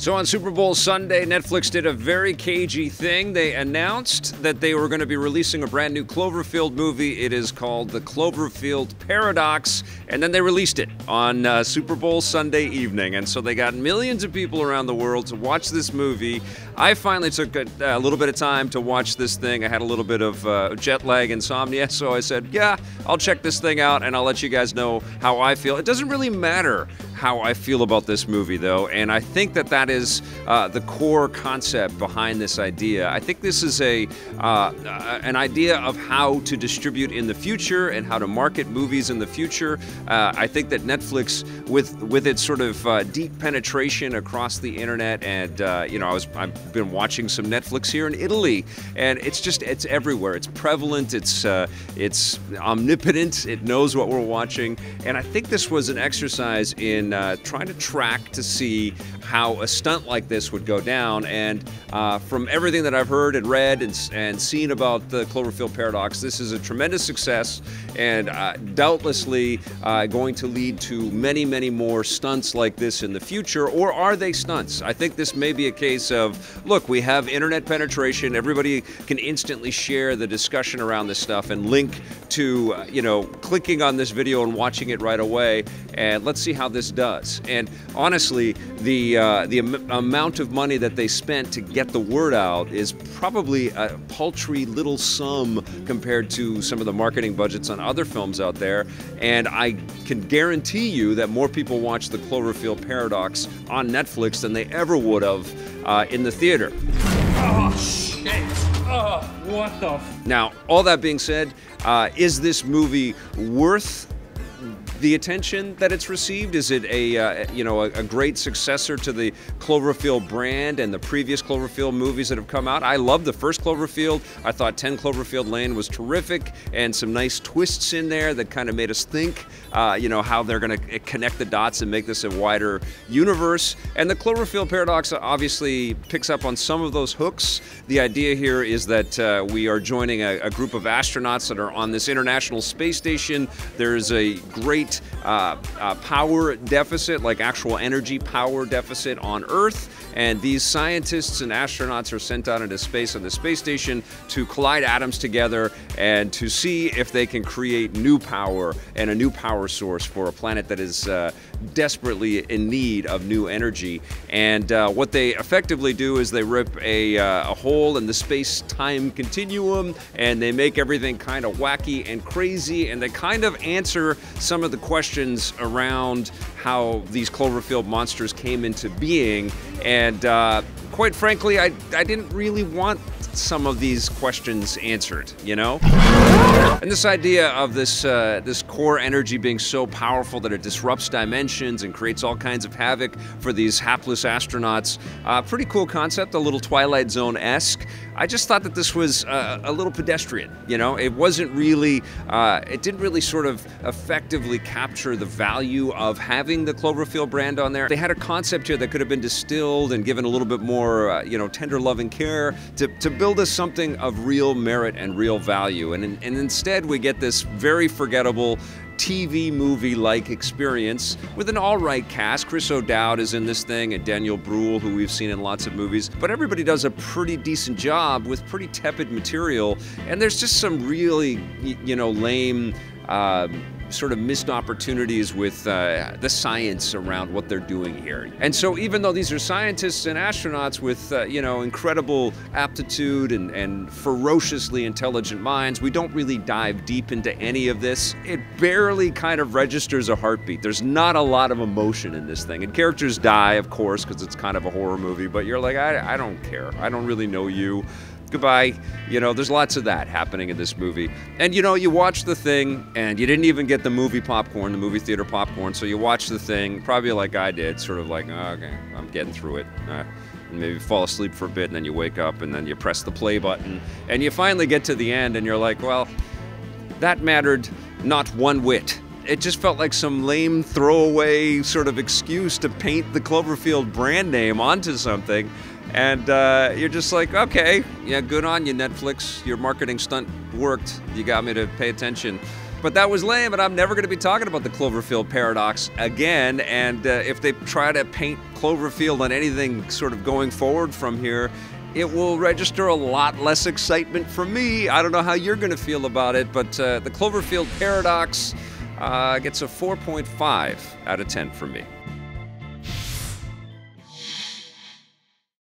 So on Super Bowl Sunday, Netflix did a very cagey thing. They announced that they were going to be releasing a brand new Cloverfield movie. It is called the Cloverfield Paradox, and then they released it on Super Bowl Sunday evening. And so they got millions of people around the world to watch this movie. I finally took a little bit of time to watch this thing. I had a little bit of jet lag insomnia, so I said, yeah, I'll check this thing out and I'll let you guys know how I feel. It doesn't really matter how I feel about this movie, though, and I think that is the core concept behind this idea. I think this is an idea of how to distribute in the future and how to market movies in the future. I think that Netflix, with its sort of deep penetration across the internet, and I've been watching some Netflix here in Italy, and it's everywhere. It's prevalent. It's omnipotent. It knows what we're watching, and I think this was an exercise in trying to track to see how a stunt like this would go down. And from everything that I've heard and read and seen about the Cloverfield Paradox, this is a tremendous success and doubtlessly going to lead to many, many more stunts like this in the future. Or are they stunts? I think this may be a case of, look, we have internet penetration. Everybody can instantly share the discussion around this stuff and link to, clicking on this video and watching it right away. And let's see how this does. And honestly, the amount of money that they spent to get the word out is probably a paltry little sum compared to some of the marketing budgets on other films out there. And I can guarantee you that more people watch the Cloverfield Paradox on Netflix than they ever would have in the theater. Oh, shit. Oh, what the f— Now, all that being said, is this movie worth the attention that it's received? Is it a great successor to the Cloverfield brand and the previous Cloverfield movies that have come out? I love the first Cloverfield. I thought 10 Cloverfield Lane was terrific, and some nice twists in there that kind of made us think, how they're going to connect the dots and make this a wider universe. And the Cloverfield Paradox obviously picks up on some of those hooks. The idea here is that we are joining a group of astronauts that are on this International Space Station. There's a great power deficit, like actual energy power deficit on Earth, and these scientists and astronauts are sent out into space on the space station to collide atoms together and to see if they can create new power and a new power source for a planet that is desperately in need of new energy. And what they effectively do is they rip a hole in the space-time continuum, and they make everything kind of wacky and crazy, and they kind of answer some of the questions around how these Cloverfield monsters came into being. And quite frankly, I didn't really want some of these questions answered, And this idea of this core energy being so powerful that it disrupts dimensions and creates all kinds of havoc for these hapless astronauts, pretty cool concept, a little Twilight Zone-esque. I just thought that this was a little pedestrian, It wasn't really, it didn't really sort of effectively capture the value of having the Cloverfield brand on there. They had a concept here that could have been distilled and given a little bit more, tender loving care to build us something of real merit and real value. And instead we get this very forgettable TV movie-like experience with an all-right cast. Chris O'Dowd is in this thing, and Daniel Bruhl, who we've seen in lots of movies. But everybody does a pretty decent job with pretty tepid material, and there's just some really, lame sort of missed opportunities with the science around what they're doing here. And so even though these are scientists and astronauts with, incredible aptitude and ferociously intelligent minds, we don't really dive deep into any of this. It barely kind of registers a heartbeat. There's not a lot of emotion in this thing. And characters die, of course, because it's kind of a horror movie, but you're like, I don't care. I don't really know you. Goodbye. There's lots of that happening in this movie. And you watch the thing and you didn't even get the movie popcorn, the movie theater popcorn, so you watch the thing, probably like I did, sort of like, oh, okay, I'm getting through it. And maybe fall asleep for a bit, and then you wake up and then you press the play button and you finally get to the end and you're like, well, that mattered not one whit. It just felt like some lame throwaway sort of excuse to paint the Cloverfield brand name onto something. And you're just like, okay, yeah, good on you, Netflix. Your marketing stunt worked. You got me to pay attention. But that was lame, and I'm never going to be talking about the Cloverfield Paradox again. And if they try to paint Cloverfield on anything sort of going forward from here, it will register a lot less excitement from me. I don't know how you're going to feel about it, but the Cloverfield Paradox gets a 4.5 out of 10 from me.